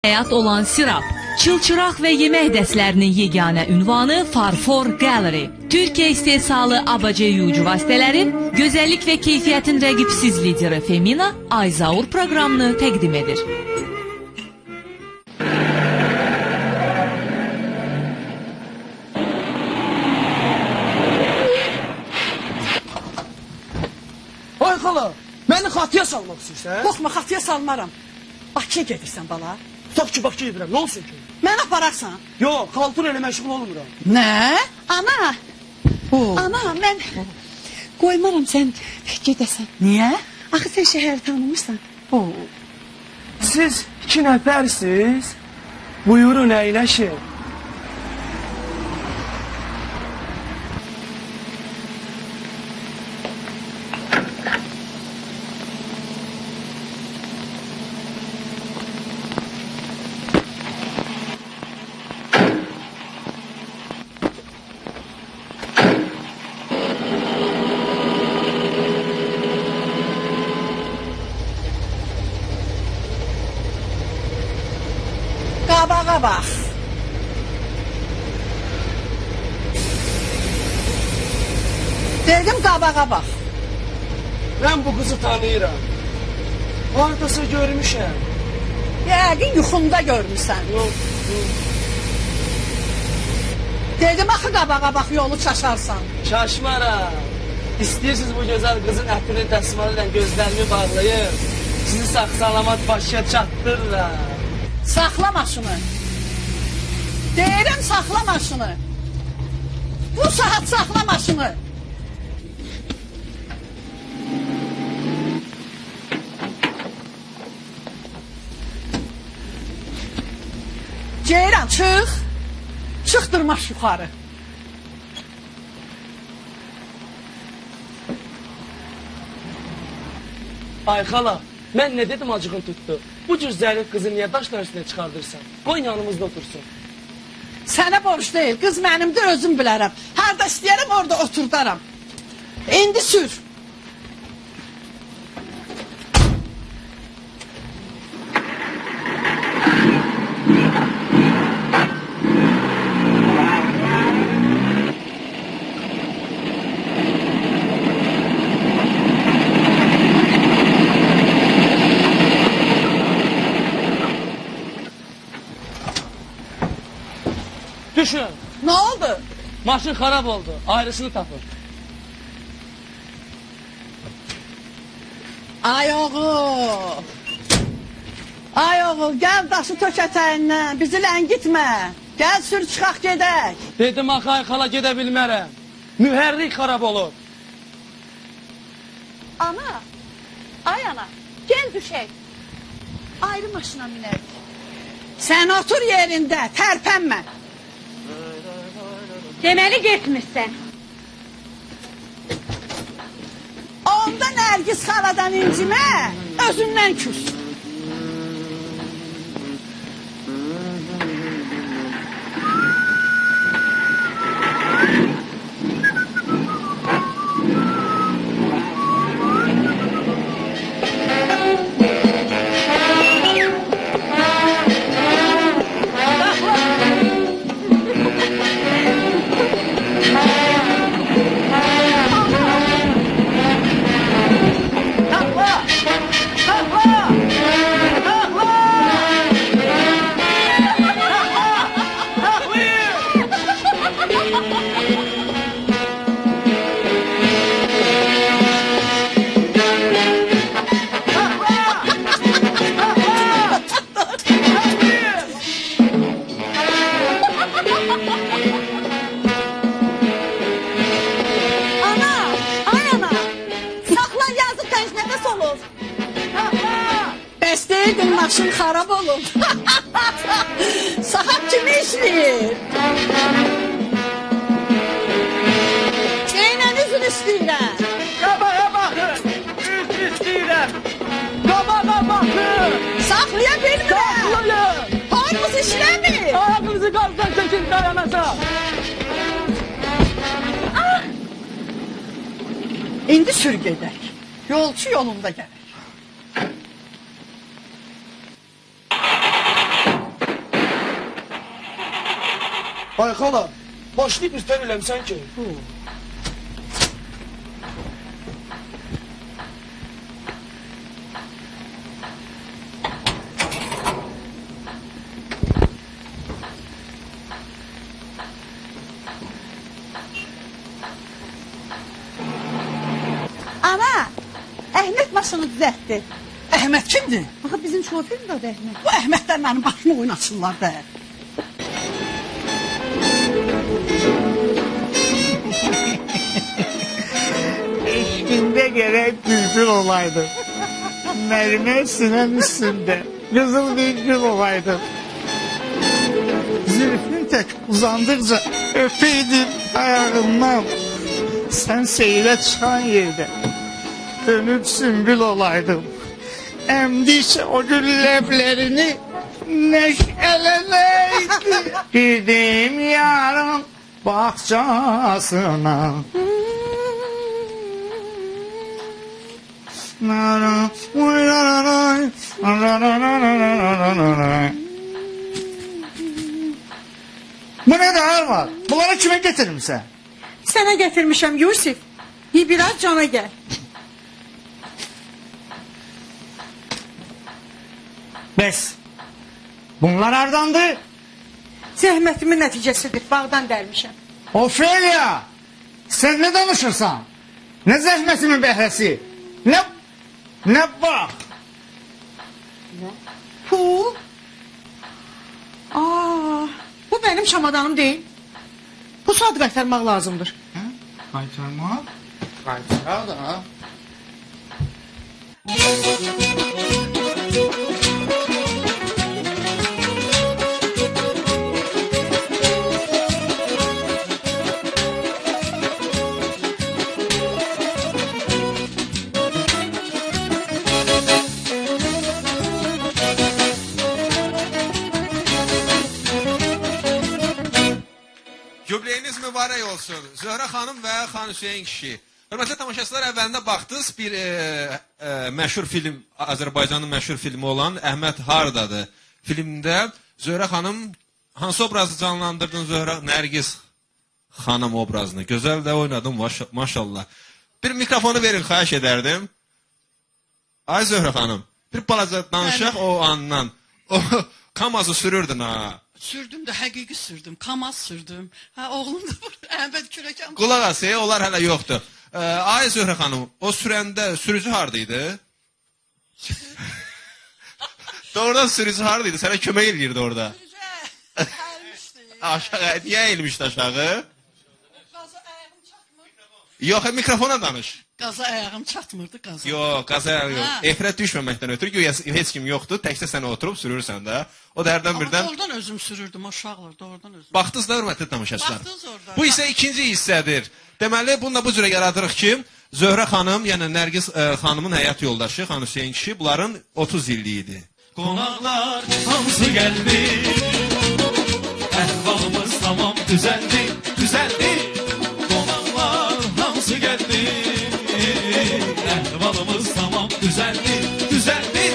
Həyat olan sirap, çılçıraq və yemək dəstlərinin yeganə ünvanı Farfor Gallery. Türkiyə istehsalı ABC yuyucu vasitələrin gözəllik və keyfiyyətin rəqibsiz lideri Femina Ayzaur proqramını təqdim edir. Ay xala, məni xatıya salmaq istəyirsən? Qorxma, xatıya salmaram. Bakıya gedirsən bala. Tutaq ki, Bakıya gedirəm, nə olsun ki? Mən apararsan. Yox, xaltın elə məşğul olmuram. Nə? Ana, ana, mən qoymaram sən gedəsən. Niyə? Axı sən şəhəri tanımırsan. Siz 2 nəfərsiniz, buyurun əyləşin. Qabağa bax. Dedim qabağa bax. Mən bu qızı tanıyıram. Haradasa görmüşəm. Yəqin yuxumda görmüsən. Yox, yox. Dedim axı qabağa bax, yolu çaşarsan. Şaşmaram. İstəyirsiniz bu gözəl qızın ətini dəsmalı ilə gözlərimi bağlayıb, sizi sağ-salamat Bakıya çatdırıram. Saxla maşını. Deyirəm saxla maşını. Bu saat saxla maşını. Ceyran çıx. Çıx dırmaş yuxarı. Ay xala, mən nə dedim acığın tutdu? Bu cür zərif qızı niyə daşlar üstünə çıxardırsan? Qoy yanımızda otursun. Sənə borc deyil, qız mənimdir, özüm bilərəm. Harada istəyərəm, orada oturdaram. İndi sür. Düşün, Nə oldu? maşın xarab oldu, ayrısını tapın. Ay oğul. Ay oğul, gəl daşı tök ətəyindən, bizi ləngitmə. Gəl sür çıxaq gedək. Dedim axı ay xala gedə bilmərəm. Mühərrik xarab olub. Ana, ay ana, gəl düşək. Ayrı maşına minərik. Sən otur yerində, tərpənmə. Deməli getmirsən. Onda Nərgiz xaladan incimə, özündən küs. Bəstəyirdin, maşın xarab olub. Saat kimi işləyir? Eynən üzün istəyirəm. Qabağa baxın, üz istəyirəm. Qabağa baxın. Saxlaya bilmirəm. Saxlayın. Hormuz işləmir. Ayağınızı qaldan çəkin dayanasa. İndi sür gedək. Yolçu yolunda gələk. Ay xala, başlayıb üstən eləmsən ki. Ana, Əhməd maşını düzəltdi. Əhməd kimdir? Baxa bizim şoferin də adı Əhməd. Bu Əhmədlər mənim başımı oynatsınlar da. Eşkinde gerek bülbül olaydım. Mermer sinem üstünde. Kızıl bir gül olaydım. Zülfün tek uzandıkça öpeydim ayağından. Sen seyre çıkan yerde dönüp sümbül olaydım. Emdiyse o gülleplerini neşeleneydi. Girdim yarın bahçasına. Bu ne daha var? Bunları kime getirmişsin? Sənə gətirmişəm Yusif. Bir biraz cana gəl. Bes. Bunlar hardandı? Zəhmətimin nəticəsidir. Bağdan dərmişəm. Ofelia! Sen ne danışırsan? Ne zahmetimin behresi? Ne bak? Pul. Aa, bu mənim çamadanım deyil. Bu saat qaytarmaq lazımdır. Kaytarmak? Kaytar da. Gübleyiniz mübarək olsun. Zöhrə xanım və Xan Hüseyin kişi. Hörmətli tamaşaçılar, əvvəlində baxdınız bir məşhur film, Azərbaycanın məşhur filmi olan Əhməd Hardadır. Filmdə Zöhrə xanım hansı obrazı canlandırdın Zöhrə? Nərgiz xanım obrazını. Gözəl də oynadın maşallah. Bir mikrofonu verin, xahiş edərdim. Ay Zöhrə xanım, bir balaca danışaq o andan. O Kamazı sürürdün ha. Sürdüm də, həqiqi sürdüm, Kamaz sürdüm. Hə, oğlum da burada, Əhməd Kürəkən. Qulaq as, onlar hələ yoxdur. Ay Zöhrə xanım, o sürəndə sürücü hardaydı? Doğrudan sürücü hardaydı? Sənə kömək edirdi orada. Sürücü əlmişdi. Aşağı, niyə eğilmişdi aşağı? Qaza ayağım çatmır. Yox, mikrofona danış. Qaza ayağım çatmırdı, qaza. Yox, qaza yox. Ha. Efrət düşməməkdən ötürü, güya heç kim yoxdur, təkcə sən oturub sürürsən də. O da hərdən Amma birdən... doğrudan özüm sürürdüm, uşaqlar, doğrudan özüm. Baxdınız da, hörmətli tamaşaçılar. Baxdınız orada. Bu isə ikinci hissədir. Deməli, bununla bu cürə yaradırıq ki, Zöhrə xanım, yəni Nərgiz xanımın həyat yoldaşı, Xan Hüseyin kişi, bunların 30 illiyidir. Qonaqlar hamısı gəldi. Əhvalımız tamam düzəldi, düzəldi. Qonaqlar hamısı gəldi. Əhvalımız tamam düzəldi, düzəldi.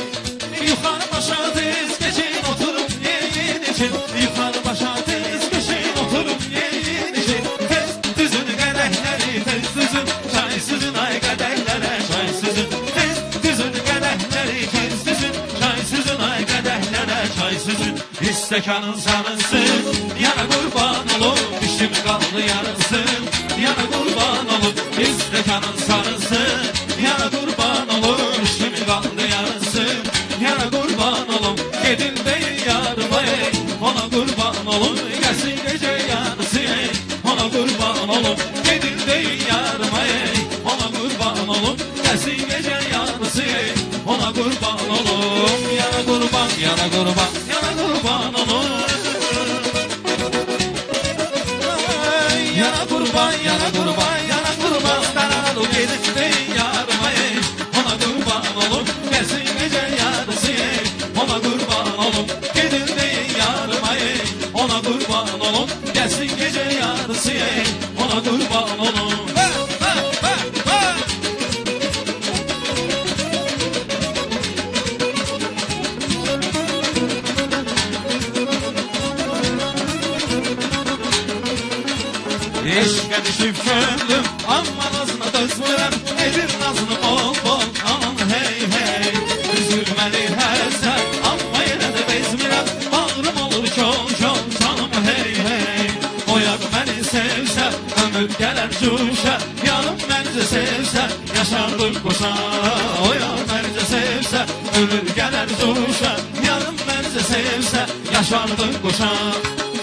Yuxarı başa tez keçin, oturun yeyin için. Yuxarı başa tez keçin, oturun yeyin için. Tez düzün qədəhləri, tez düzün. Çay süzün ay qədəhlərə, çay süzün. Tez düzün qədəhləri, tez düzün. Çay süzün ay qədəhlərə, çay süzün. İstəkanın sarınsın, yana qurban olun. Dişim qaldı yarınsın, yana qurban olun. İstəkanın sarınsın, yana qurban olun. Dişim qaldı yarınsın, yana qurban olun. Gedin deyin yarıma ey, ona qurban olun. Gəlsin gecə yarısı ey, ona qurban olun. Gedin deyin yarıma ey, ona qurban olun. Gəlsin gecə yarısı ey, ona qurban olun. Yana qurban, yana qurban, yana qurban olun. Yana qurban, yana qurban, yana qurban. Daralı gedin deyin yarıma ey, ona qurban olun. Gəlsin gecə yarısı ey, ona qurban olun. Gedin deyin yarıma ey, ona qurban olun. Gəlsin gecə yarısı ey, ona qurban olun. eşqə düşüb könlüm, amma nazına dözmürəm, edir nazını bol bol, aman hey hey. Üzülməli həsən, amma yenə də bezmirəm, bağrım olur kol kol, canım hey hey. Oyaq məni sevsə, ömür gələr cuşa, yarım məncə sevsə, yaşardıq qoşa. Oyaq məncə sevsə, ömür gələr cuşa, yarım məncə sevsə, yaşardıq qoşa.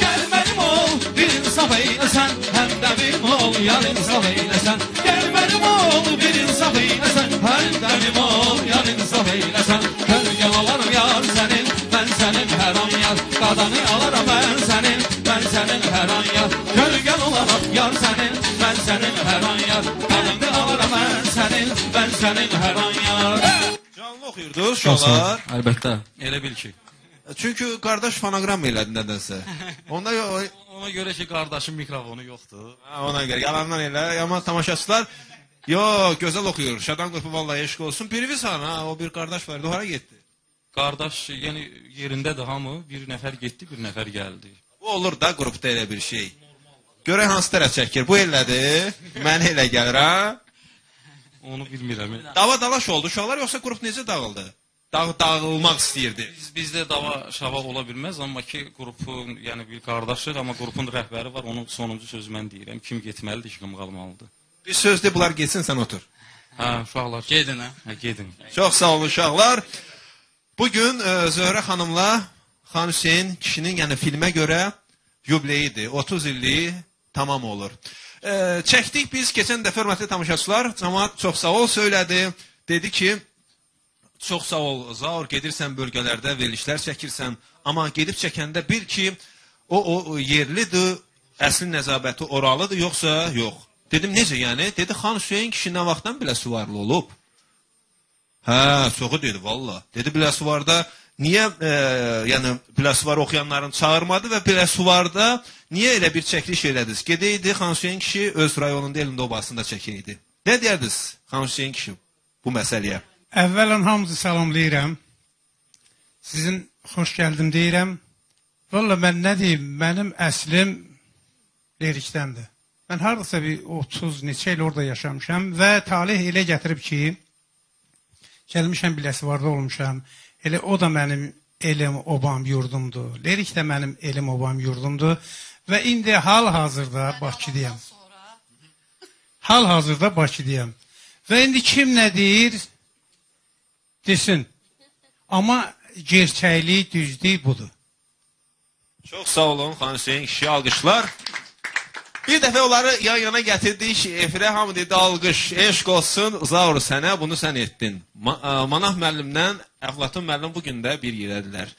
Gəl mənim ol, bir insaf eyləsən, həm də benim ol, yar insaf eyləsən. Gəl mənim ol, bir insaf eyləsən, həm də benim ol, yar insaf eyləsən. Kölgən olarım yar sənin, mən sənin hər an yar. Qadanı alaram mən sənin, mən sənin hər an yar. Kölgən olarım yar sənin, mən sənin hər an yar. Qadanı alaram mən sənin, mən sənin hər an yar. Canlı oxuyurdunuz uşaqlar. Əlbəttə, elə bil ki. Çünki qardaş fonoqram elədi nədənsə. Onda Ona görə ki, qardaşın mikrofonu yoxdur. ona görə yalandan elə. Amma tamaşaçılar gözəl oxuyur. Şadan qrupu vallahi eşq olsun. Piriviz ha, o bir qardaş vardı, hara getdi? Qardaş, yəni yerindədir hamı, bir nəfər getdi, bir nəfər gəldi. Bu olur da qrupda elə bir şey. Görək hansı tərəf çəkir. Bu elədir. Mənə elə gəlir ha. Onu bilmirəm. Dava dalaş oldu uşaqlar, yoxsa qrup necə dağıldı? Dağılmaq istəyirdi. Bizdə dava şava ola bilməz, amma ki, qrupun, yəni bir qardaşıq, amma qrupun rəhbəri var, onun sonuncu sözü mən deyirəm. Kim getməlidir, kim qalmalıdır. Bir söz de, bunlar getsin, sən otur. Hə, uşaqlar. Gedin, hə? Hə, gedin. Çox sağ olun uşaqlar. Bugün Zöhrə xanımla Xan Hüseyin kişinin, yəni filmə görə yubileyidir. 30 illiyi tamam olur. Çəkdik biz keçən dəfə, hörmətli tamaşaçılar, cəmaət çox sağ ol söylədi. Dedi ki, çox sağ ol Zaur, gedirsən bölgələrdə verilişlər çəkirsən, amma gedib çəkəndə bil ki, o yerlidir, əsli nəzabəti oralıdır, yoxsa yox. Dedim, necə yəni? Dedi, Xan Hüseyin kişi nə vaxtdan belə suvarlı olub? Hə, çoxu dedi, valla. Dedi, Biləsuvarda niyə, yəni Biləsuvar oxuyanların çağırmadı və Biləsuvarda niyə elə bir çəkiliş elədiniz? Gedəydi, Xan Hüseyin kişi öz rayonunda elində obasında çəkəydi. Nə deyərdiniz Xan Hüseyin kişi bu məsələyə? Əvvələn hamınızı salamlayıram. Sizin xoş gəldim deyirəm. Valla mən nə deyim, mənim əslim lirikdəndir. Mən haradasa bir 30 neçə il orada yaşamışam və talih elə gətirib ki, gəlmişəm Biləsuvarda olmuşam. Elə o da mənim elim, obam, yurdumdur. Lirik də mənim elim, obam, yurdumdur. Və indi hal-hazırda Bakıdayam. Hal-hazırda Bakıdayam. Və indi kim nə deyir? Desin. Amma gerçəkliyi, düzlüyü budur. Çox sağ olun Xan Hüseyin kişi, alqışlar. Bir dəfə onları yan yana gətirdik, efirə hamı dedi alqış, eşq olsun, Zaur sənə, bunu sən etdin. Manaf müəllimlə Əflatun müəllim bugün də bir yerədilər.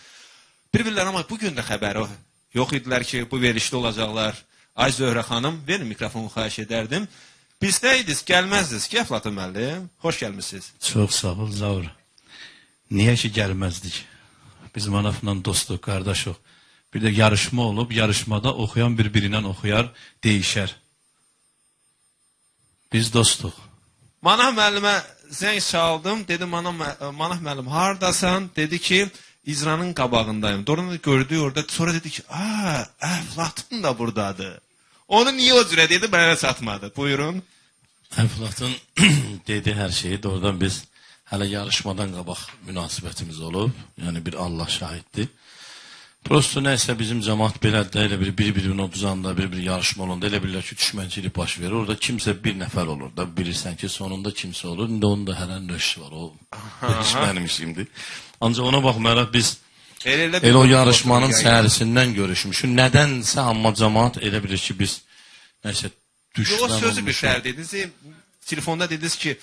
Bir-birlər amma bugün də xəbəri yox idilər ki, bu verilişdə olacaqlar. Ay Zöhrə xanım, verin mikrofonu xahiş edərdim. Bizdə gəlməzdiniz ki, Əflatun müəllim, xoş gəlmişsiniz. Çox sağ ol Zaur. Niyə ki gəlməzdik? Biz Manafla dostuq, qardaşıq. Bir də yarışma olub, yarışmada oxuyan bir-birindən oxuyar, deyişər. Biz dostuq. Manaf müəllimə zəng çaldım, dedim, Manaf müəllim, haradasan? Dedi ki, icranın qabağındayım. Doğrudan da gördük orada, sonra dedi ki, Əflatun da buradadır. Onu niyə o cürə dedi, mənə çatmadı. Buyurun. Əflatun dedi hər şeyi, doğrudan biz hələ yarışmadan qabaq münasibətimiz olub, yəni bir Allah şahiddir. Prosto nəysə bizim cəmaat belədir, elə bir-birinin oduzanda, bir-bir yarışma olanda, elə bilirlər ki, düşmənçilik baş verir. Orada kimsə bir nəfər olur da, bilirsən ki, sonunda kimsə olur. İndi onun da hələ nöşü var, o heç mənim işimdir. Ancaq ona baxmayaraq biz elə o yarışmanın səhərisindən görüşmüşük. Nədənsə, amma cəmaat elə bilir ki, biz nəysə düşmən olmuşuq. O sözü bir səhər dediniz, telefonda dediniz ki,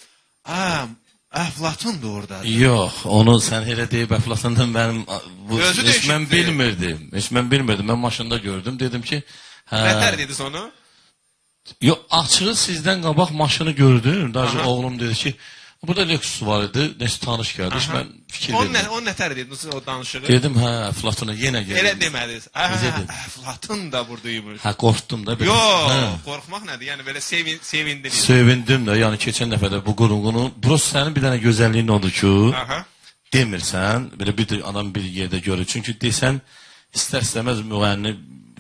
Əflatun da oradadır. Yox, onu sən elə deyib Əflatundan mənim, heç mən bilmirdim. Heç mən bilmirdim, mən maşında gördüm, dedim ki... Nətər dediniz onu? Yox, açığı sizdən qabaq maşını gördüm, daha oğlum dedi ki, burada Lexus var idi, nəsə tanış gəldi, mən fikir verdim. O nətər dediniz, o danışığı? Dedim, Əflatuna yenə gəldim. Elə demədiniz, Əflatun da buradaymış. Qorxdum da. Yox, qorxmaq nədir, yəni belə sevindiniz. Sevindim də, yəni keçən dəfə də bu qurunqunu, burası sənin bir dənə gözəlliyin odur ki, demirsən, belə bir adam bir yerdə görür. Çünki desən, istər-istəməz müğənni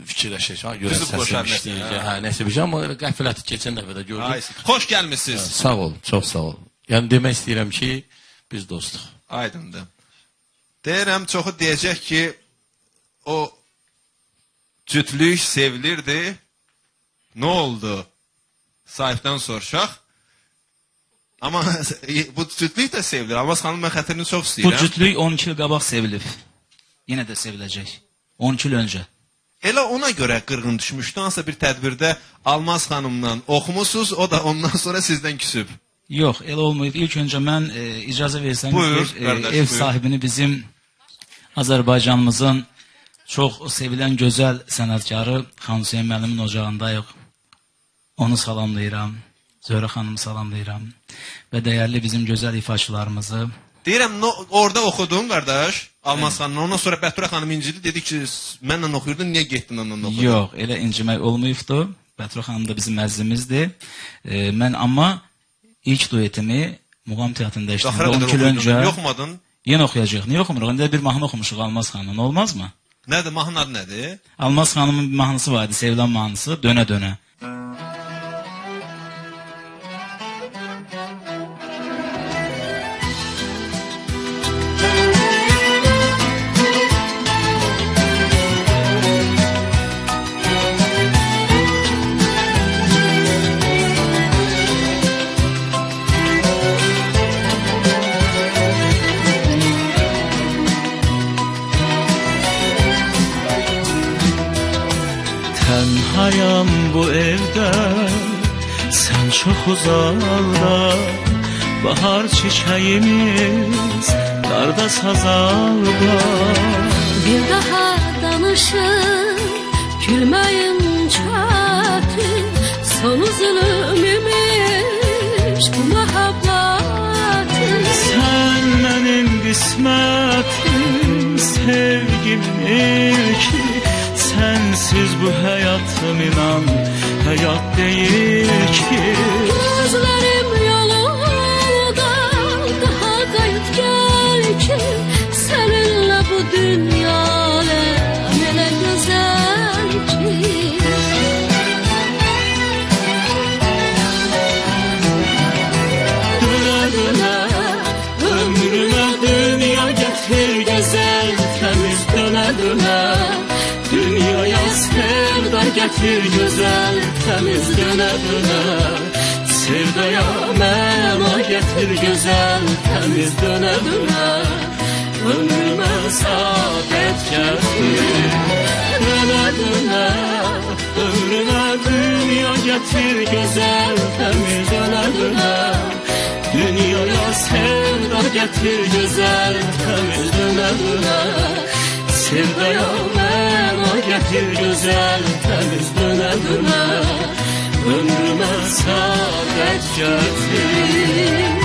fikirləşək. Ha, görə Üzüb qoşar səsim işləyir. nəsə, Hə, nəsə bir şey, amma qəflət keçən dəfə də gördüm. Ay, xoş gəlmisiniz. Sağ ol, çox sağ ol. Yəni demək istəyirəm ki, biz dostuq. Aydındır. Deyirəm, çoxu deyəcək ki, o cütlük sevilirdi. Nə oldu? Sahibdən soruşaq. Amma bu cütlük də sevilir. Almaz xanım, mən xətrini çox Bu istəyirəm. cütlük 12 il qabaq sevilib. Yenə də seviləcək. 12 il öncə. Elə ona görə qırğın düşmüşdü. Hansısa bir tədbirdə Almaz xanımla oxumusunuz, o da ondan sonra sizdən küsüb. Yox, elə olmayıb. İlk öncə mən icazə versəniz, Buyur, qardaş, ev buyur. sahibini bizim Azərbaycanımızın çox sevilən gözəl sənətkarı Xan Hüseyn müəllimin ocağındayıq. Onu salamlayıram. Zöhrə xanımı salamlayıram. Və dəyərli bizim gözəl ifaçılarımızı. Deyirəm, orada oxudun qardaş, Almaz xanımla. Ondan sonra Bəturə xanım incidi, dedi ki, mənlə oxuyurdun, niyə getdin onunla oxudun? Yox, elə incimək olmayıbdı. Bəturə xanım da bizim əzizimizdir. Mən amma ilk duetimi Muğam Teatrında işlədim. 12 il öncə. Yoxmadın? Yenə oxuyacaq. Niyə oxumuruq? İndi bir mahnı oxumuşuq Almaz xanımın. Olmazmı? Nədir, mahnının adı nədir? Almaz xanımın bir mahnısı vardı, sevilən mahnısı. Dönə dönə. Tənhayam bu evdə, sən çox uzaqda. Bahar çiçəyimiz qarda sazalda. Bir daha danışır, gülməyim çətin. Son zulüm imiş bu məhəbbətin. Sən mənim qismətim, sevgimin ilki. Sensiz bu hayatım inan, hayat değil ki. Gözlerim yolunda, daha kayıt gel ki. Seninle bu dünya öyle güzel ki. Döne döne, ömrüme dünya getir güzel, temiz döne döne. Dünyaya sevda getir güzel, temiz döne döne. Sevdaya məna getir güzel, temiz döne döne. Ömrüme saadet getir, döne döne. Ömrüme dünya getir güzel, temiz döne döne. Dünyaya sevda getir güzel, temiz döne döne. Sevdaya məna getir güzel, temiz döne döne. Ömrüme saadet getir.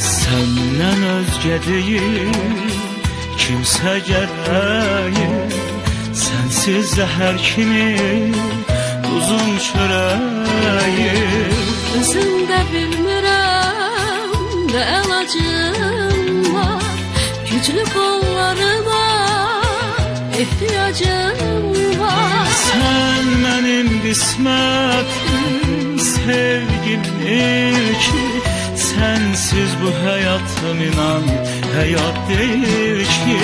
Səndən özgə deyil, kimsə gərəyim. Sənsiz zəhər kimi uzun çörəyim. Özümdə bilmirəm nə əlacım var. Güclü qollarıma ehtiyacım var. Sən mənim qismətim, sevgimin ilki. Sensiz bu hayatım inan, hayat değil ki.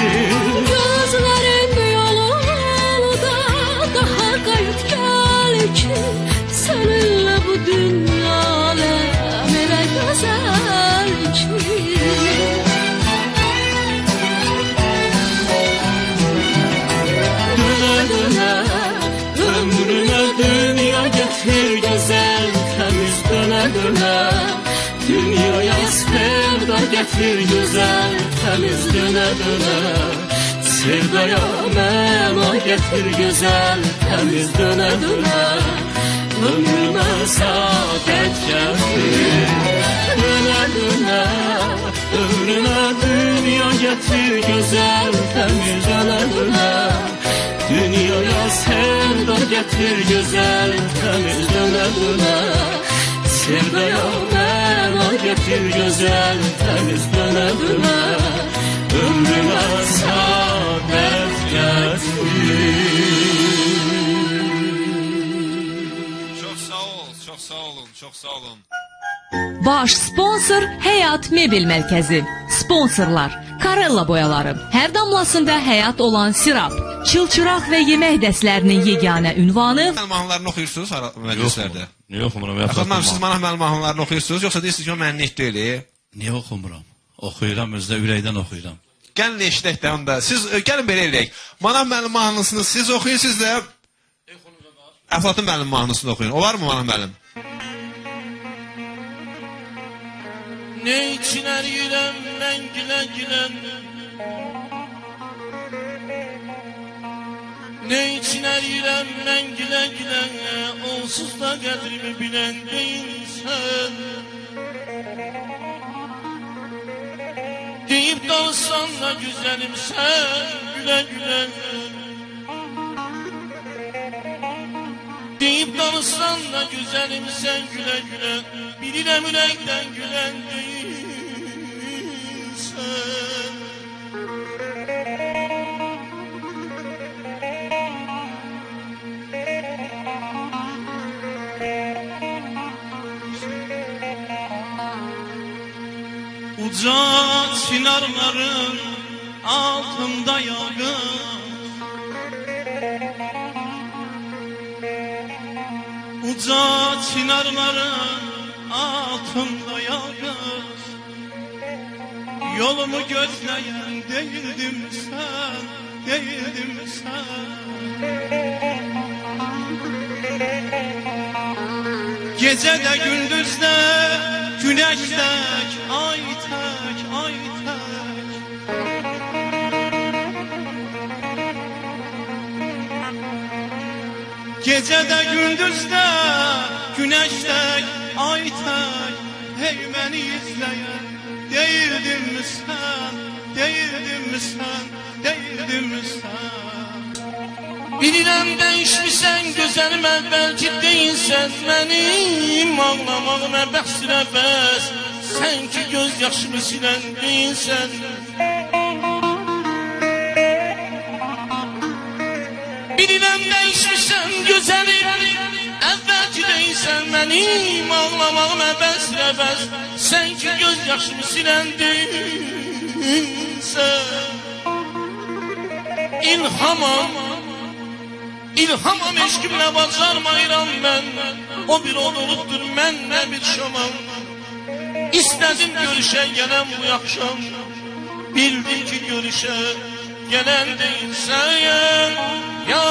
Gözlerim yolunda, daha kayıt gel ki. Seninle bu dünya öyle güzel ki. Döne döne, ömrüme dünya getir güzel, temiz döne döne. Dünyaya sevda getir güzel, temiz döne döne. Sevdaya məna getir güzel, temiz döne döne. Ömrüme saadet getir, döne döne. Ömrüme dünya getir güzel temiz dönedine. Dünyaya sevda getir güzel temiz dönedine. Sevdaya bela getir güzel temiz dönedine. Ömrüme saadet getir. Çox sağ ol, çox sağ olun, çox sağ olun. Baş sponsor Həyat Mebel Mərkəzi. Sponsorlar Karella boyaları, hər damlasında həyat olan sirap, çılçıraq və yemək dəstlərinin yeganə ünvanı. Mahnılarını oxuyursunuz məclislərdə? Niyə oxumuram? Əxləm, siz mənə mahnılarını oxuyursunuz, yoxsa deyirsiniz ki, o mənlik deyil? Niyə oxumuram? Oxuyuram, özdə ürəkdən oxuyuram. Gəlin eşidək də onda. Siz gəlin belə eləyək. Manaf müəllim mahnısını siz oxuyun, siz də Əflatın müəllim mahnısını oxuyun. Olar mı Manaf müəllim? Ne için erirəm mən gülə-gülə. Ne için erirəm mən gülə-gülə. Onsuz da qədrimi bilən deyilsən. Deyib danışsan da güzəlim sən gülə-gülə. Deyib danışsan da güzəlim sən gülə-gülə. Bilirəm ürəkdən gülən deyilsən. Uca çinarların altında yağın. Uca çinarların altında yağın. Yolumu gözleyen değildim sen, değildim sen. Gecede gündüzde güneş tek, ay tek, ay tek. Gecede gündüzde güneş tek, ay tek. Hey beni izleyen değildin mi sen, değildin mi sen, değildin mi sen? Bilirəm değişmişsən gözəlim əvvəlki deyilsən. Mənim ağlamağıma bəxsinə bəs, sən ki göz yaşımı silən deyilsən. Bilirəm değişmişsən gözəlim əvvəlki deyilsən. Mənim ağlamağıma bəxsinə bəs, sən ki göz yaşımı silən deyilsən. İlhamam, İlhamam eşkimle bacarmayıram ben. O bir onuruttur, mən ne bir şamam. İstedim görüşe gelen bu akşam. Bildim ki görüşe gelen değilsen. Ya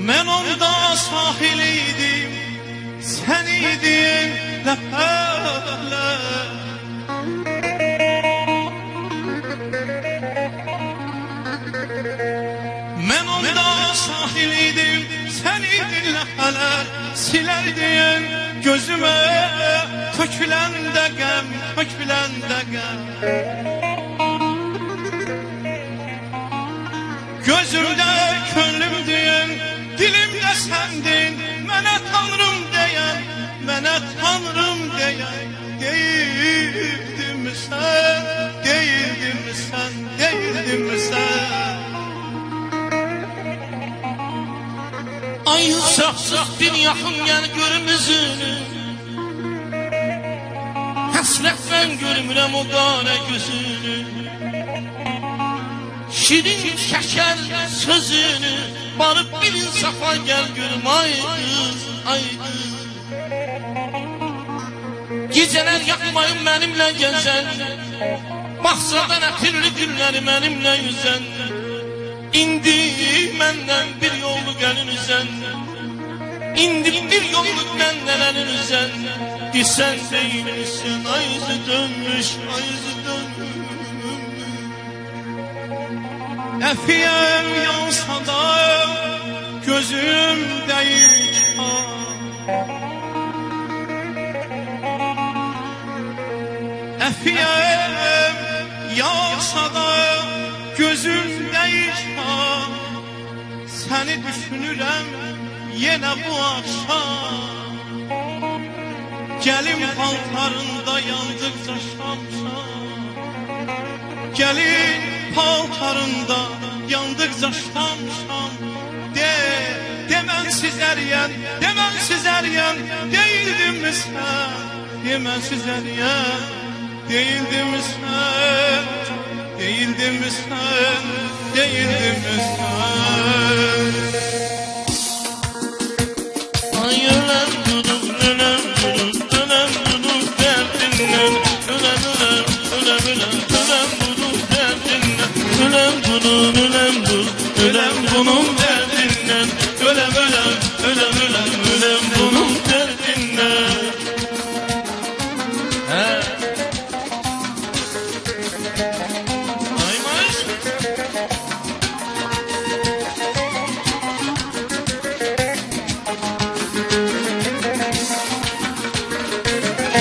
mən onda sahiliydim, sen idin ləhələ. Mən onda sahiliydim, sen idin ləhələ. Silerdin gözüme tökülen de gəm, tökülen de gəm. Gözümde könlümdün, dilimde sendin. Mənə tanrım deyən, mənə tanrım deyən. Değildin mi sen, değildin mi sen, değildin mi sen? Ay sıx bir yaxın gel görüm üzünü. Həsrətlə görmürəm o qara gözünü. Şirin şəkər sözünü, barıb bir insafa gel görüm ay kız, ay kız. Gecələr yakmayın benimle gezen, Baxsadan ətirli gülləri mənimle yüzən. İndi məndən bir yollu gəlin üzən. İndi bir yollu məndən əlin üzən. Desən deyilsin, ayızı dönmüş, ayızı dönmüş. Əfiyem yansa da gözümdə Xəfiyəm yağsa da gözümdə işan, səni düşünürəm yenə bu axşam. Gəlin paltarında yandıqca şam-şam, gəlin paltarında yandıqca şam-şam. Demənsiz əriyən, demənsiz əriyən deyildimmi sən? Demənsiz əriyən deyildimmi sən? Deyildimmi sən? Deyildimmi sən? Ay öləm durum, öləm durum, öləm durum derdindən. Öləm, öləm, öləm, öləm, öləm durum derdindən. Öləm durum, öləm durum, öləm bunun derdindən. Öləm, öləm, öləm, öləm, öləm bunun derdindən. Aymaş.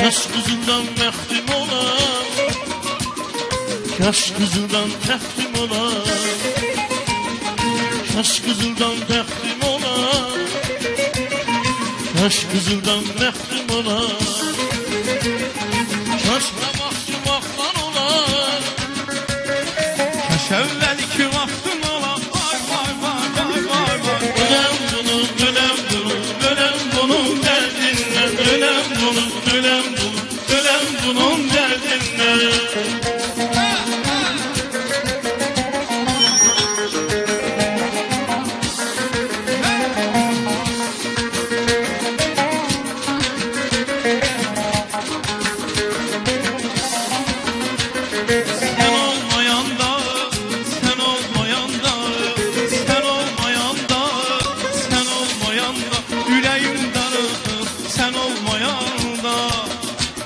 Yaş kızından mehdim olan, yaş kızından tehdim olan, yaş kızıldan tehdim olan, yaş kızıldan mehdim olan, yaşla mahkum aklan olan, Yaş evvelki vaktim olan. Vay vay vay vay vay vay. ölem bunun, ölem bunun, ölem bunun derdinden, ölem bunun, ölem bunun, ölem bunun derdinden. Sen olmayanda, sen olmayanda, sen olmayanda, sen olmayanda, yüreğim darıkır, sen olmayanda,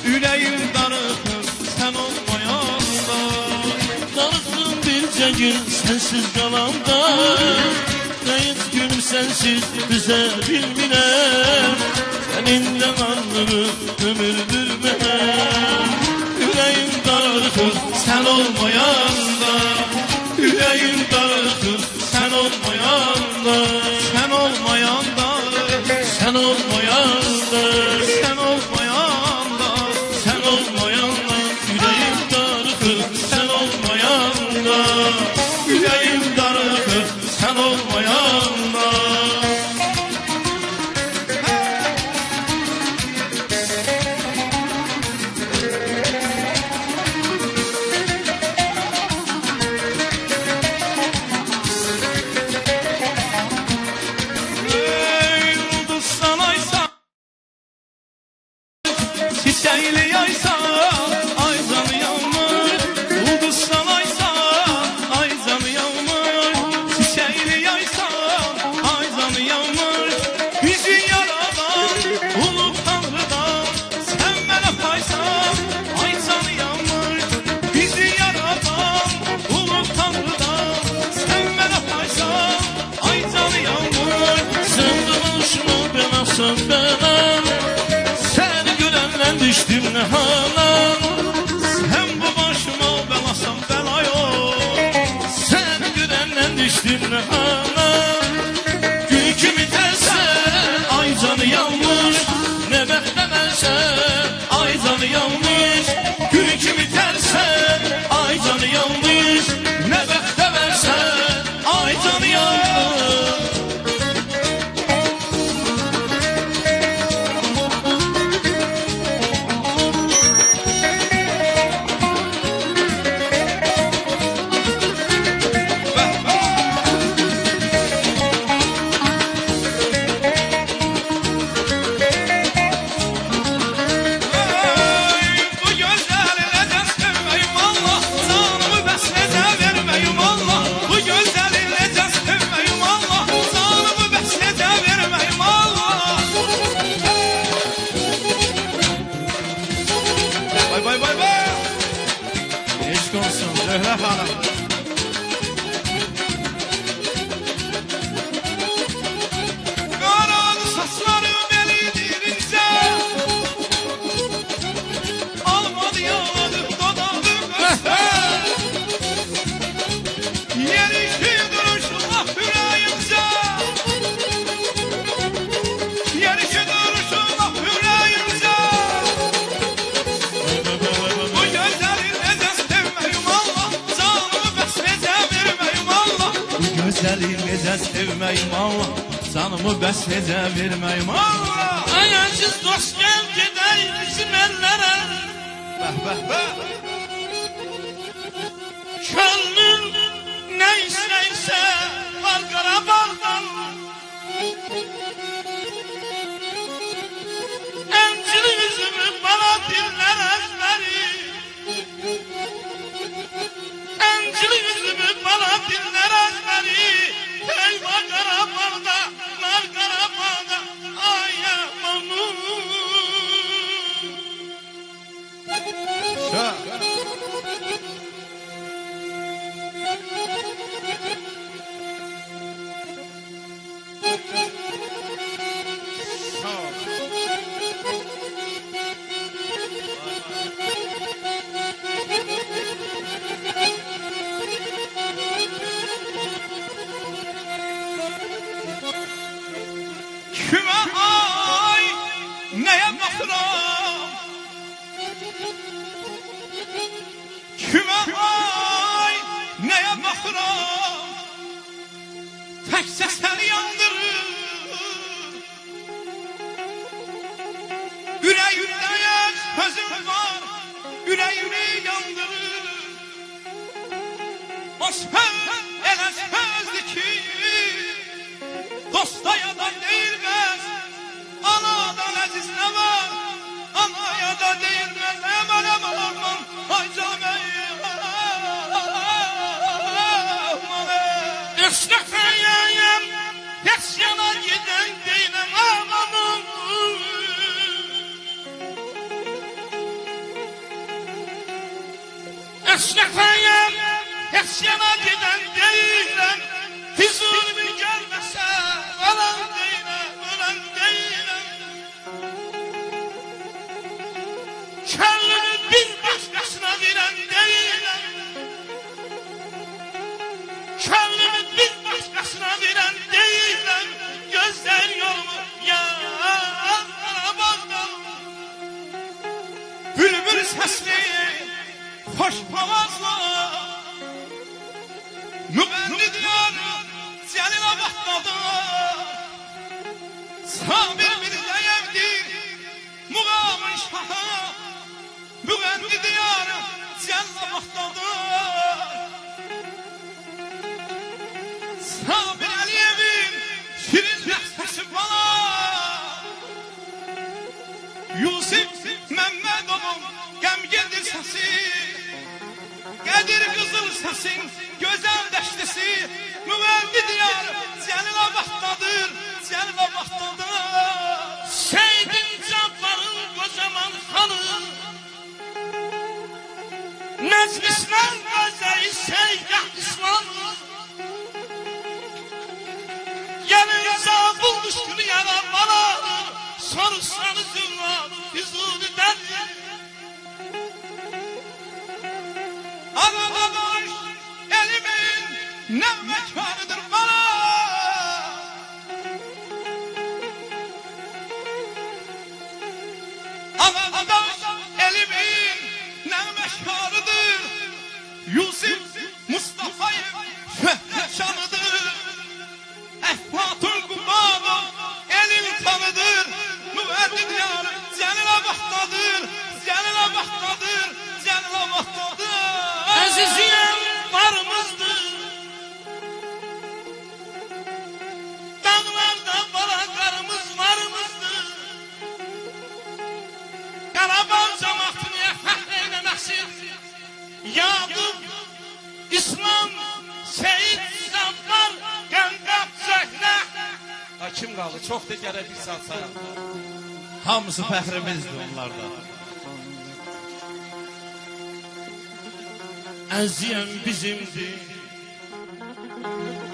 yüreğim darıkır, sen olmayanda. Darıksın birce gün sensiz kalanda, ne hiç gün sensiz düze bilmirəm. Seninle anlımı ömürdür benim. Yüreğim darıkır sen olmayanda, yüreğim darıkır sen olmayanda, Sen olmayanda, sen olmayanda, sen olmayanda, sen olmayanda, yüreğim darıkır sen olmayanda, yüreğim darıkır, sen olmayanda. ey ulduz sanaysan, çiçeğiyle yaysan, ay canı yağmur. Ulduz sanaysan, ay canı yağmur. Çiçeğiyle yaysan, ay canı yağmur. Bizi yaradan, ulu Tanrı'dan, sen bana paysan, ay canı yağmur. Bizi yaradan, ulu Tanrıdan, sen bana paysan, ay canı yağmur. Sen de başıma belasın belam, seni görenle düştüm ne hala. Sen bu başıma belasan bela yok. Seni görenle düştüm ne hala. Gün kimi terse ay canı yanmış, ne beklemezse ay canı yanmış. Gün kimi terse ay canı yanmış, ne beklemezse ay canı yanmış. verməyim Allah, canımı bəs necə verməyim Allah. Ay aziz dost gel gedək bizim ellere. Bəh, bəh, bəh. Könlün ne isteyse var Qarabağdan. Encil yüzümü bana dinler ezberi. Encil yüzümü bana dinler ezberi. Eyvah Qarabağda, nar Qarabağda, ay amanım. Kime ay, neye bakıram? Kime ay, neye bakıram? Tekse seni yandırır. Yüreğimde yaş sözüm var, yüreğimi yandırır. O söz ele sözdü ki, dosta ya da değilmez. Anadan aziz ne var? Anaya da değilmez. Aman aman aman. Ay canım. Istakayayım, yasyana giden değilim amanım. Istakayayım, yasyana giden değilim. Füzulümü görmese ölen değilim, ölen değilim. Kellini bir başkasına veren değilim. Kellini bir başkasına veren değilim. Gözler yolumu yar Qarabağdan. Bülbül sesli, hoş havazla. Mübenni diyarı, Celil'e bakmadı. Sabir bir zayevdir, muğamın şahı. Mübenni diyarı, Celil'e bakmadı. Sabir Aliyev'in şirin nefsesi bana. Yusuf Mehmedov'un gemgildir sesi. Qədir qızıl səsin, gözəl dəşlisi, müvəndi diyarı, Cəlil'ə vaxtadır, Cəlil'ə vaxtadır. Seydin Cabbarın kocaman hanı, Necmislan Qazeyi Seydah İslamı. Gelin zabulmuş günü yana bana, soruşsanız ünvanı Füzuli'den. Anadoluş elimin ne mekanıdır bana. Anadoluş elimin ne mekanıdır. Yusuf Mustafa'yı şöhret şanıdır. Eflatun Kubbaba elin tanıdır. Müverdi diyarı Celil'e baktadır. Celil'e baktadır. Celil'e baktadır. Aziziyem varımızdır. Dağlarda balaqlarımız varımızdır. Qarabağ cəmaatını fəxr eyləməsin. Yaqub, İslam, Seyid, Zabbar, Qəndab, Zəhnə. Kim qaldı? Çox da gərək bir saat sayaq. Hamısı fəxrimizdir onlarda. Əziyəm bizimdir.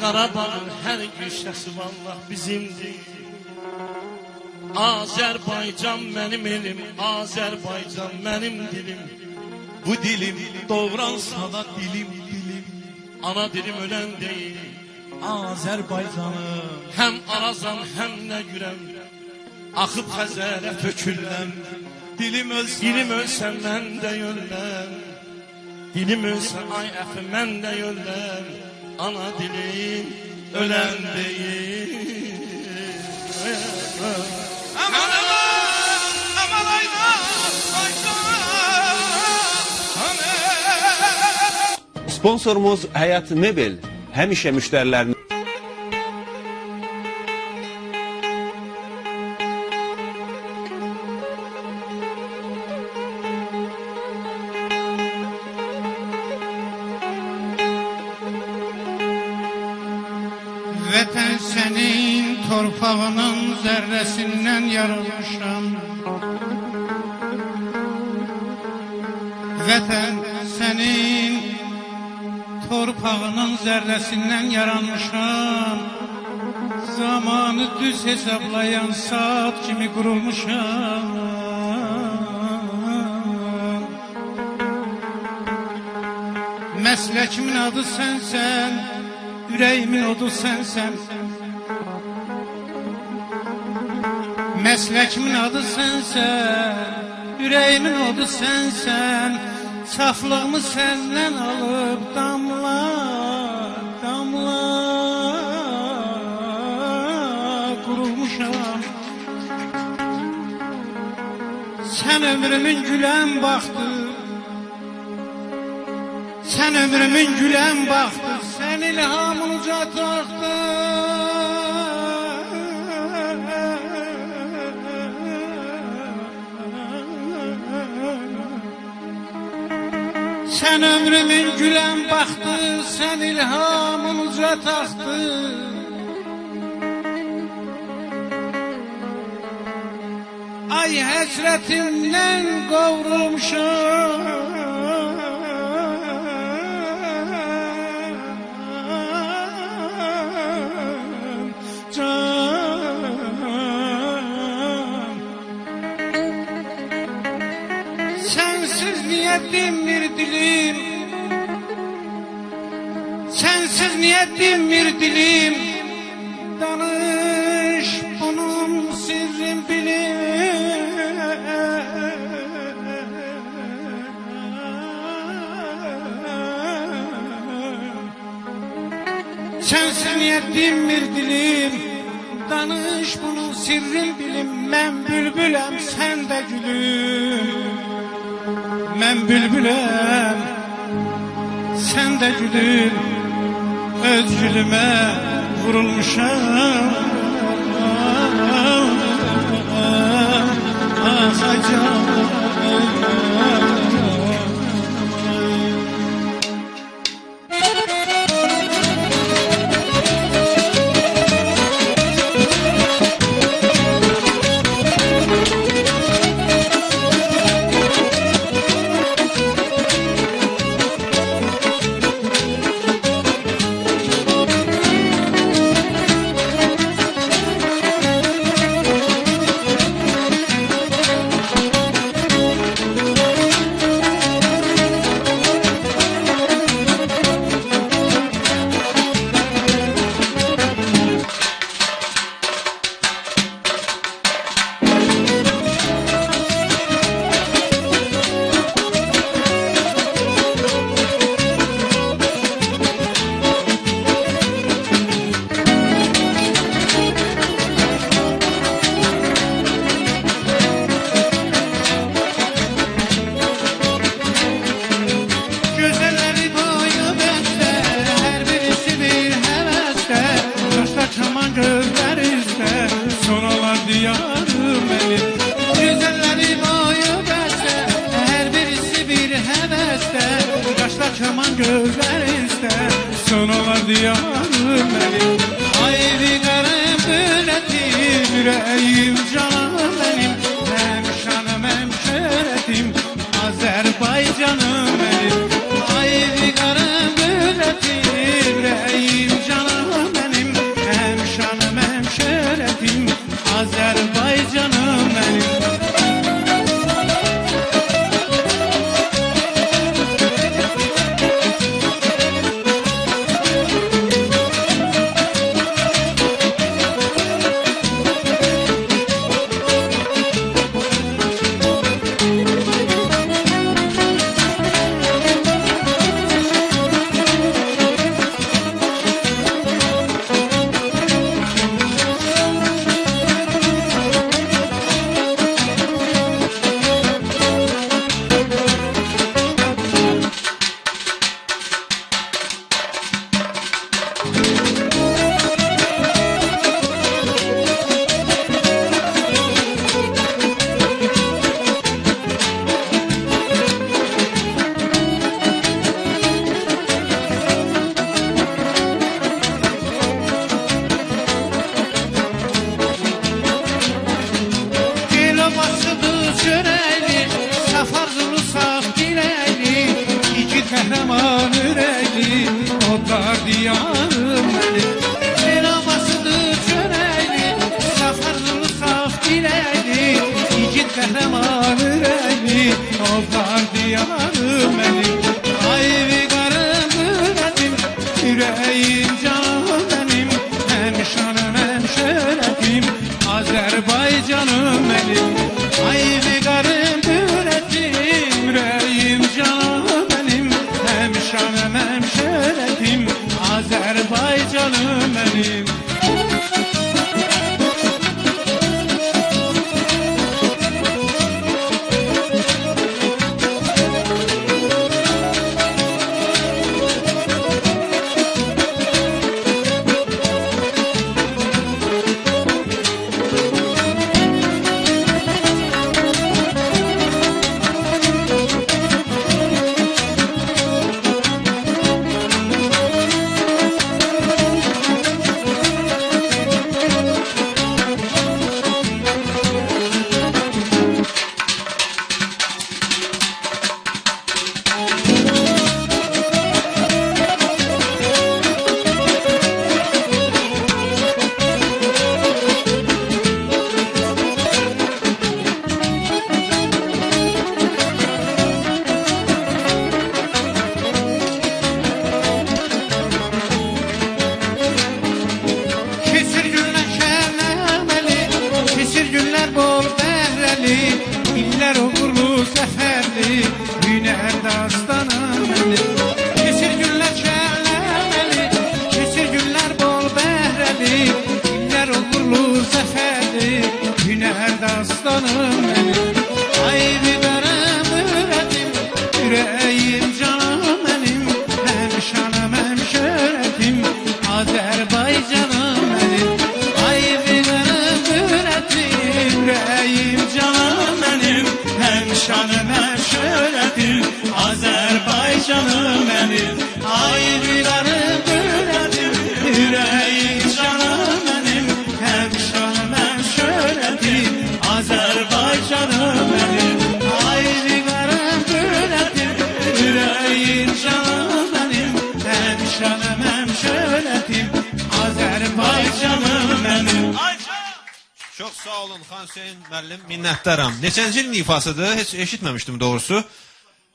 Qarabağın hər güşəsi vallah bizimdir. Azərbaycan mənim elim, Azərbaycan mənim dilim. Bu dilim doğransa da dilim dilim. Ana dilim ölən deyil. Azərbaycanım. Həm arazam, həm nə gürəm. Axıb Xəzərə töküləm. Dilim ölsə, dilim ölsə mən də öləm. Dilim ölsə ay əxi mən də öləm. Ana dilim ölen değil. Aman aman, aman aydan, Sponsorumuz Həyat Mebel həmişə müştərilərini Vətən sənin torpağının zərrəsindən yarılmışam. Vətən sənin torpağının zərrəsindən yaranmışam. Zamanı düz hesablayan saat kimi qurulmuşam. Məsləkimin adı sənsən, ürəyimin odu sənsən. Məsləkimin adı sənsən, ürəyimin odu sənsən. Saflığımı səndən alıb damla, damla qurulmuşam. Sən ömrümün gülən baxdı, sən ömrümün gülən baxdı, sən ilhamın uca taxtı. Sən ömrümün gülən baxdı, sən ilhamın uca taxtı. Ay həsrətimdən qovrulmuşam. Sensiz niye dinmir dilim, sensiz niye dinmir dilim. Danış bunun sirrin bilim. Sensiz niye dinmir dilim. Danış bunun sirrin bilim. Mən bülbüləm, sən də gülüm. Mən bülbüləm, sən də gülüm. Öz gülümə vurulmuşam. Kaman gözlerinizde sonalar diyarım benim. Ay vigarım bületim, yüreğim canım benim. Hem şanım hem şöhretim, Azerbaycanım benim. Ay vigarım bületim, yüreğim canım benim. Hem şanım hem şöhretim, Azerbaycanım benim. diyarım benim. El havasıdır çöreğli, safarlı saf dirəkli, yiğit qəhrəman ürəkli, Ovlar diyarım benim. Ay viqarım ürətim, ürəyim canım benim, həmişanım həmşörətim, Azərbaycanım benim. Ay viqarım ürətim, ürəyim canım benim, həmişanım həmşörətim, Azərbaycanım benim. İller uğurlu seferli, Hüner dastanım benim. Kesir günler şenlemeli, kesir günler bol behreli, İller uğurlu seferli, Hüner dastanım benim. Ay biberim üretim, yüreğim canım benim, hemşanım hemşöretim, Azerbaycanım benim. Ay biberim üretim, yüreğim canım benim, hemşanım hemşöretim, Azerbaycanım benim. Ay biberim üretim, yüreğim canım benim, hemşanım hemşöretim, Azerbaycanım benim. Ay biberim üretim, yüreğim canım benim, hemşanım hemşöretim, Azerbaycanım benim. Çox sağ olun Xan Hüseyn müəllim, minnətdaram. Neçənci ilin ifasıdır? Heç eşitməmişdim doğrusu.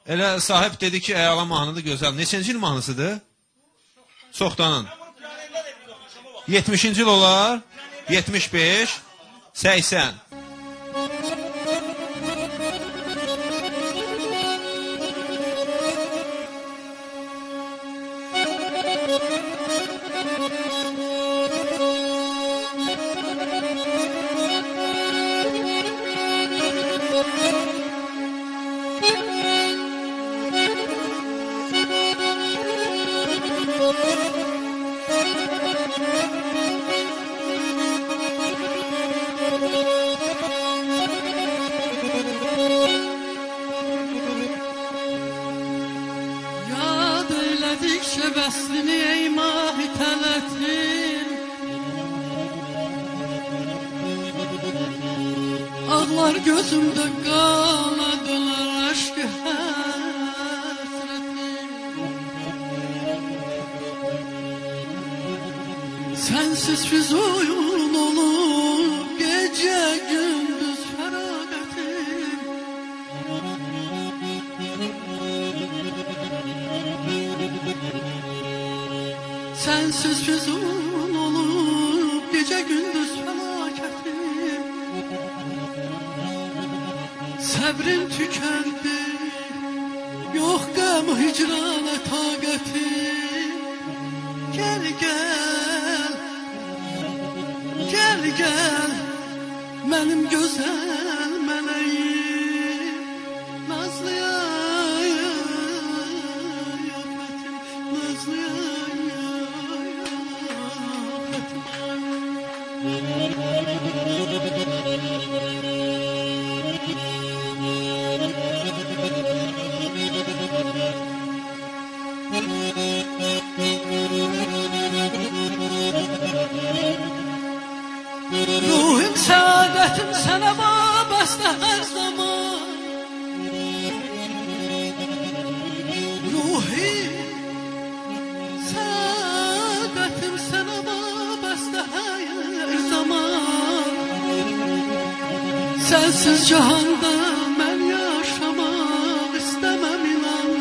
Elə sahib dedi ki, əla mahnıdır, gözəl. Neçənci il mahnısıdır? Çoxdanın. 70-ci il olar? 75, 80. Yad eyledikçe bəslini ey mahi tələtin, ağlar gözümdə qana döner aşkı həsretin. Sensiz füzuyun olup gece gündüz feragetim. Sensiz füzun olup gece gündüz felaketim. Sabrim tükendi, yok gam hicrana taqetim. Gel gel, gel gel, benim güzel meleğim, nazlı yafetim, nazlı Ruhum saadetim sana babasta her zaman. Ruhum Sensiz cihanda ben yaşamak istemem inan.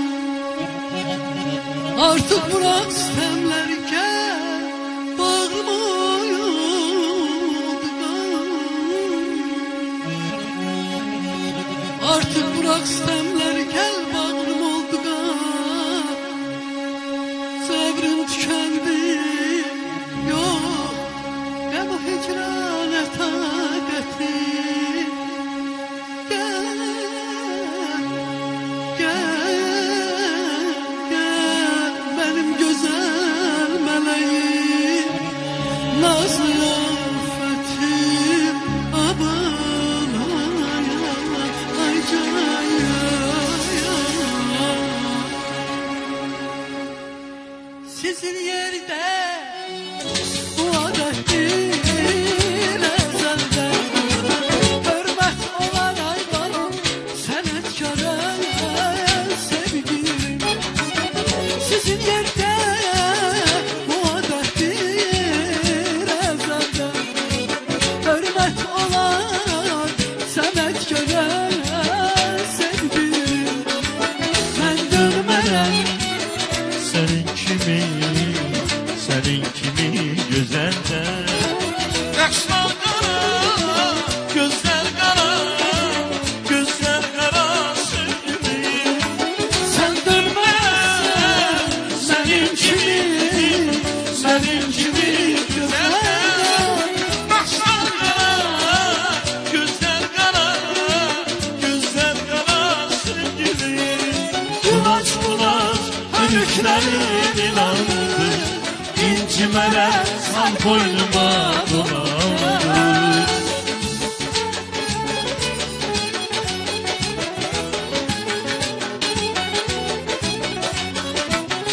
Artık bırak sistemleri gel bağrıma yoldan. Artık bırak sistemleri gel bağrım oldu kan. Sabrım tükendi yok ya bu hicrane takati. Gel, gel, gel benim güzel meleğim, nazlı afetim, abalaya, aycaya. Sizin yerde bu adettir ezelde, hürmet olan aydanım, senetkara sevgilim. Sizin yerde bu adettir ezelde, hürmet olan senetkara sevgilim. Ben dönmeden Senin kimi gözelde. Kaşlar kara, gözler kara, gözler kara sevgilim. sen dönmezsen Senin kimi güzel. Kaşlar kara, gözler kara, gözler kara sevgilim. Kulaç hürüklerin inandı, İncimele sal boynuma dolandı.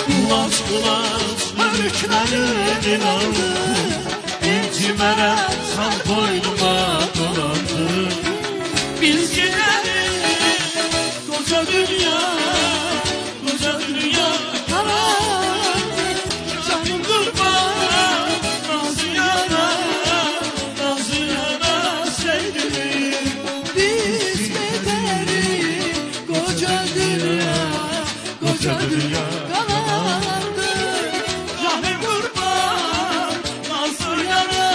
Kulaç hürüklerin inandı, İncimele sal boynuma dolandı. Biz gideriz koca dünya, koca dünya karanlık. Canım kurban nazlı yana, nazlı yana sevgilim. biz gideriz koca dünya, koca dünya kalandı. Canım kurban nazlı yana,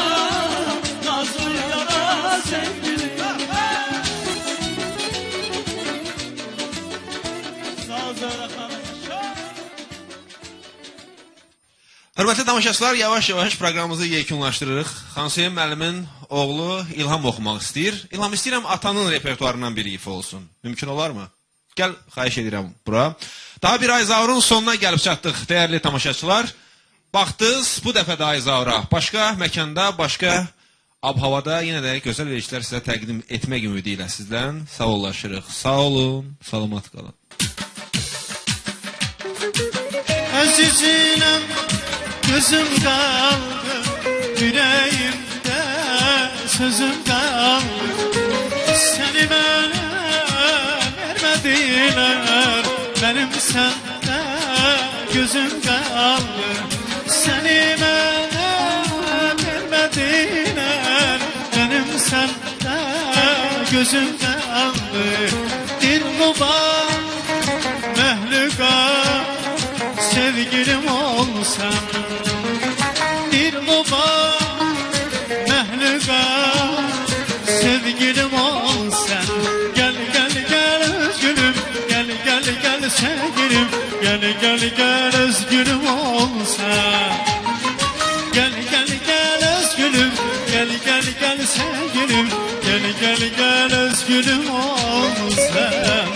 nazlı yana sevgilim. Sazlara hanım. Hörmətli tamaşaçılar, yavaş-yavaş proqramımızı yekunlaşdırırıq. Xansuyen müəllimin oğlu İlham oxumaq istəyir. İlham, istəyirəm atanın repertuarından bir ifa olsun. Mümkün olar mı? Gəl, xahiş edirəm bura. Daha bir Ayzavrun sonuna gəlib çatdıq, dəyərli tamaşaçılar. Baxdınız, bu dəfə də Ayzavra. Başqa məkanda, başqa ab-havada yenə də gözəl verişlər sizə təqdim etmək ümidi ilə sizdən sağollaşırıq. Sağ olun, salamat qalın. Əzizinem gözüm kaldı, yüreğimde sözüm kaldı. Seni bana vermediler, benim sende gözüm kaldı. Seni bana vermediler, benim sende gözüm kaldı. Dilruba mehluka sevgilim olsan, Dilruba mehluka sevgilim olsan. Gel gel gel özgürüm, gel gel gel sevgilim, gel gel gel özgürüm olsan. Gel gel gel özgürüm, gel gel gel sevgilim, gel gel gel özgürüm olsan.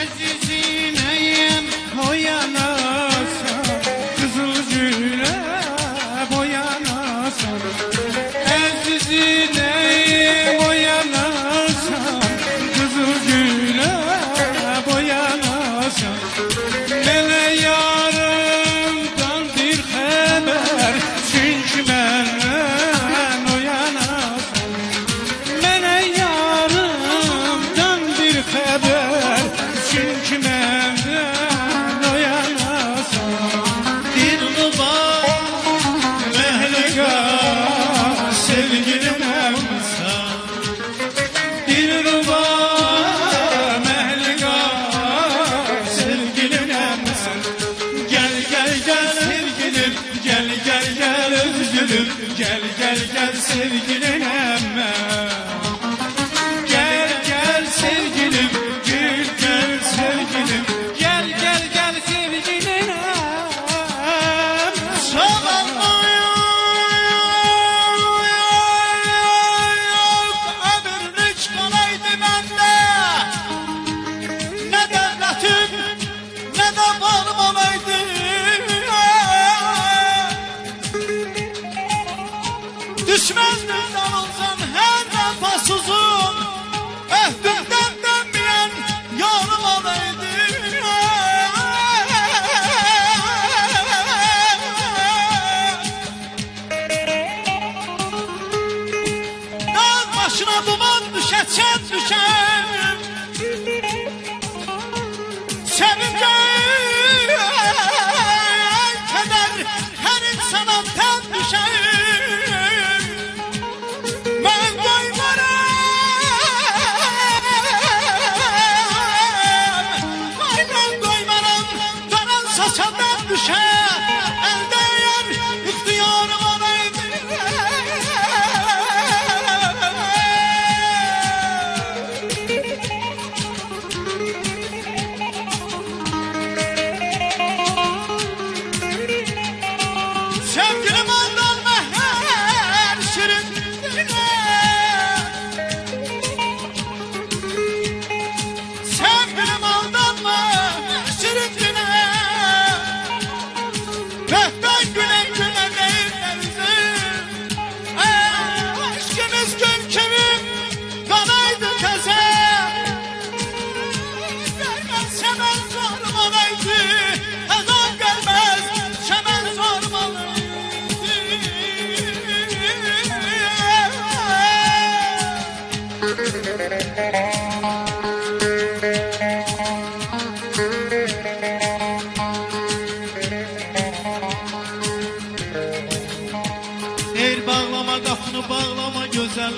Azizim eyem koyana sevgilim gel gel sevgilim gül gel sevgilim gel gel gel sevgilim ömürlük kalaydı bende ne devletim ne de balım olaydı düşmezdim davulcan her vefasızım öhdümden dönmeyen yarım olaydı dağ başına duman düşer çen düşer sevince keder her insana ten düşer ben doymaram dönen saçandan düşer elde yer ihtiyarım olaydı sevgilim aldanma her şirin sevgilim aldanma şirin güne Mehten güne güne değil denizim aşkımız gün kemim kanaydı teze gelmez semen zorum olaydı ezan gelmez semen zorum olaydı Deyir bağlama qapını bağlama gözəl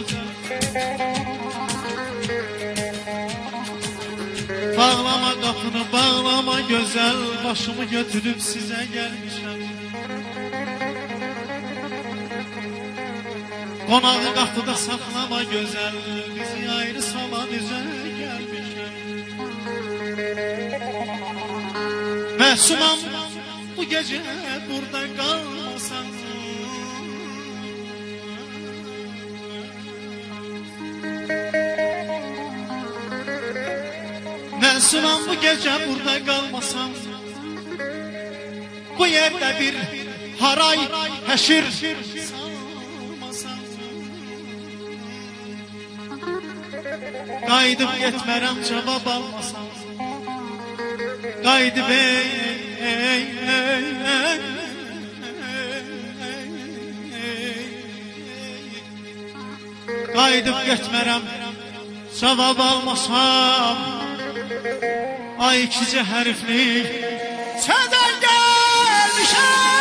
Bağlama qapını bağlama gözəl Başımı götürüb sizə gəlmişəm Qonağı qapıda saxlama gözəl Bizi ayrı salan üzə gəlmişəm Məsumam bu gecə burada qalmasan Məsumam bu gecə burada qalmasan Bu yerdə bir haray həşir salmasan Qayıdıb getmərəm cavab almasan Qayıdıb Qayıdıb getmərəm cavab almasam Ay ikicə hərflik sədən gəlmişəm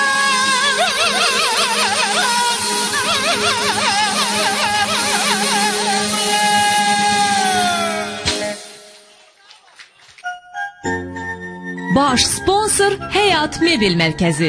Baş sponsor Həyat Mebel Mərkəzi